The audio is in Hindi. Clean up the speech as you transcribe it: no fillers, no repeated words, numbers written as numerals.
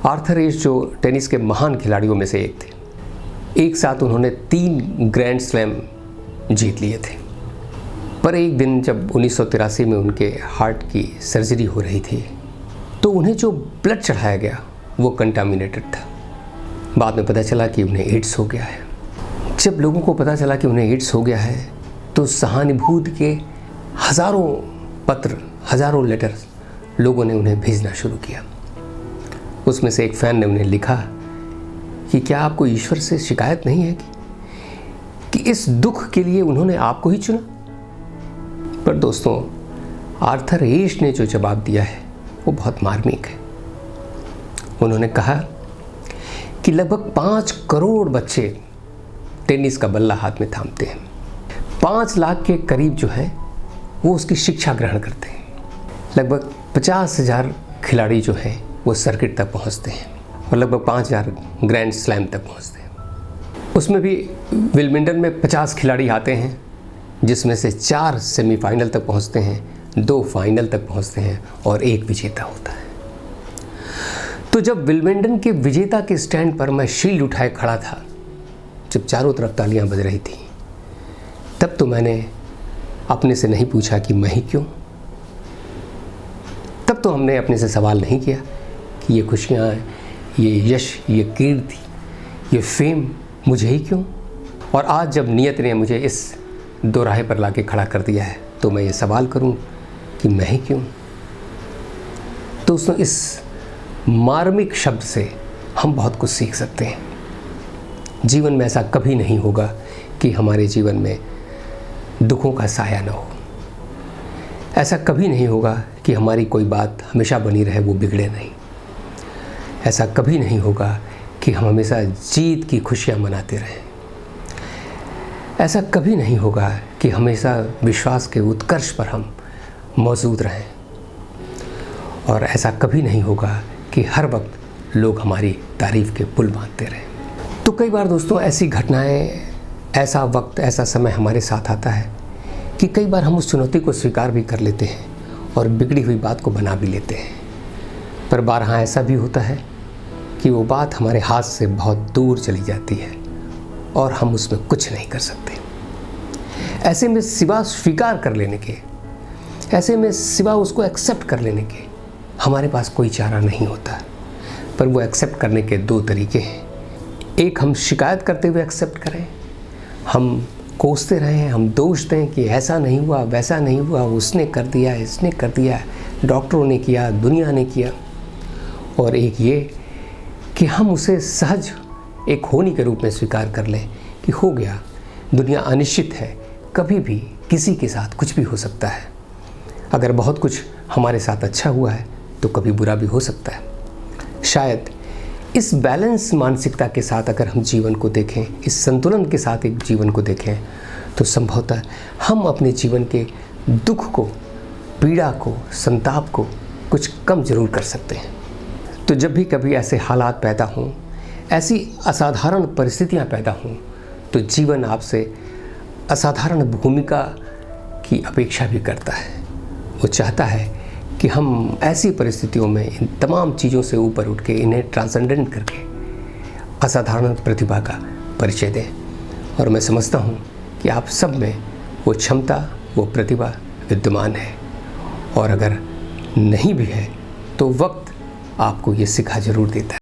आर्थर एश जो टेनिस के महान खिलाड़ियों में से एक थे। एक साथ उन्होंने 3 ग्रैंड स्लैम जीत लिए थे। पर एक दिन जब 1983 में उनके हार्ट की सर्जरी हो रही थी तो उन्हें जो ब्लड चढ़ाया गया वो कंटामिनेटेड था। बाद में पता चला कि उन्हें एड्स हो गया है। जब लोगों को पता चला कि उन्हें एड्स हो गया है तो सहानुभूति के हज़ारों पत्र, हज़ारों लेटर्स लोगों ने उन्हें भेजना शुरू किया। उसमें से एक फ़ैन ने उन्हें लिखा कि क्या आपको ईश्वर से शिकायत नहीं है कि इस दुख के लिए उन्होंने आपको ही चुना। पर दोस्तों, आर्थर एश ने जो जवाब दिया है वो बहुत मार्मिक है। उन्होंने कहा कि लगभग 5 करोड़ बच्चे टेनिस का बल्ला हाथ में थामते हैं। 5 लाख के करीब जो है वो उसकी शिक्षा ग्रहण करते हैं। लगभग 50,000 खिलाड़ी जो हैं वो सर्किट तक पहुंचते हैं और लगभग 5,000 ग्रैंड स्लैम तक पहुंचते हैं। उसमें भी विल्मिंडन में 50 खिलाड़ी आते हैं, जिसमें से 4 सेमीफाइनल तक पहुंचते हैं, 2 फाइनल तक पहुंचते हैं और 1 विजेता होता है। तो जब विल्मिंडन के विजेता के स्टैंड पर मैं शील्ड उठाए खड़ा था, जब चारों तरफ तालियां बज रही थी, तब तो मैंने अपने से नहीं पूछा कि मैं ही क्यों। तब तो हमने अपने से सवाल नहीं किया कि ये खुशियाँ, ये यश, ये कीर्ति, ये फेम मुझे ही क्यों। और आज जब नियत ने मुझे इस दोराहे पर लाके खड़ा कर दिया है तो मैं ये सवाल करूं कि मैं ही क्यों। दोस्तों, इस मार्मिक शब्द से हम बहुत कुछ सीख सकते हैं। जीवन में ऐसा कभी नहीं होगा कि हमारे जीवन में दुखों का साया न हो। ऐसा कभी नहीं होगा कि हमारी कोई बात हमेशा बनी रहे, वो बिगड़े नहीं। ऐसा कभी नहीं होगा कि हम हमेशा जीत की खुशियाँ मनाते रहें। ऐसा कभी नहीं होगा कि हमेशा विश्वास के उत्कर्ष पर हम मौजूद रहें। और ऐसा कभी नहीं होगा कि हर वक्त लोग हमारी तारीफ़ के पुल बांधते रहें। तो कई बार दोस्तों ऐसी घटनाएं, ऐसा वक्त, ऐसा समय हमारे साथ आता है कि कई बार हम उस चुनौती को स्वीकार भी कर लेते हैं और बिगड़ी हुई बात को बना भी लेते हैं। पर बारहा ऐसा भी होता है कि वो बात हमारे हाथ से बहुत दूर चली जाती है और हम उसमें कुछ नहीं कर सकते। ऐसे में सिवा स्वीकार कर लेने के, ऐसे में सिवा उसको एक्सेप्ट कर लेने के हमारे पास कोई चारा नहीं होता। पर वो एक्सेप्ट करने के 2 तरीके हैं। एक, हम शिकायत करते हुए एक्सेप्ट करें, हम कोसते रहें, हम दोष दें कि ऐसा नहीं हुआ, वैसा नहीं हुआ, उसने कर दिया, इसने कर दिया, डॉक्टरों ने किया, दुनिया ने किया। और एक ये कि हम उसे सहज एक होनी के रूप में स्वीकार कर लें कि हो गया, दुनिया अनिश्चित है, कभी भी किसी के साथ कुछ भी हो सकता है। अगर बहुत कुछ हमारे साथ अच्छा हुआ है तो कभी बुरा भी हो सकता है। शायद इस बैलेंस मानसिकता के साथ अगर हम जीवन को देखें, इस संतुलन के साथ एक जीवन को देखें, तो संभवतः हम अपने जीवन के दुख को, पीड़ा को, संताप को कुछ कम जरूर कर सकते हैं। तो जब भी कभी ऐसे हालात पैदा हों, ऐसी असाधारण परिस्थितियां पैदा हों, तो जीवन आपसे असाधारण भूमिका की अपेक्षा भी करता है। वो चाहता है कि हम ऐसी परिस्थितियों में इन तमाम चीज़ों से ऊपर उठ के, इन्हें ट्रांसेंडेंट करके असाधारण प्रतिभा का परिचय दें। और मैं समझता हूँ कि आप सब में वो क्षमता, वो प्रतिभा विद्यमान है। और अगर नहीं भी है तो वक्त आपको ये सिखा जरूर देता है।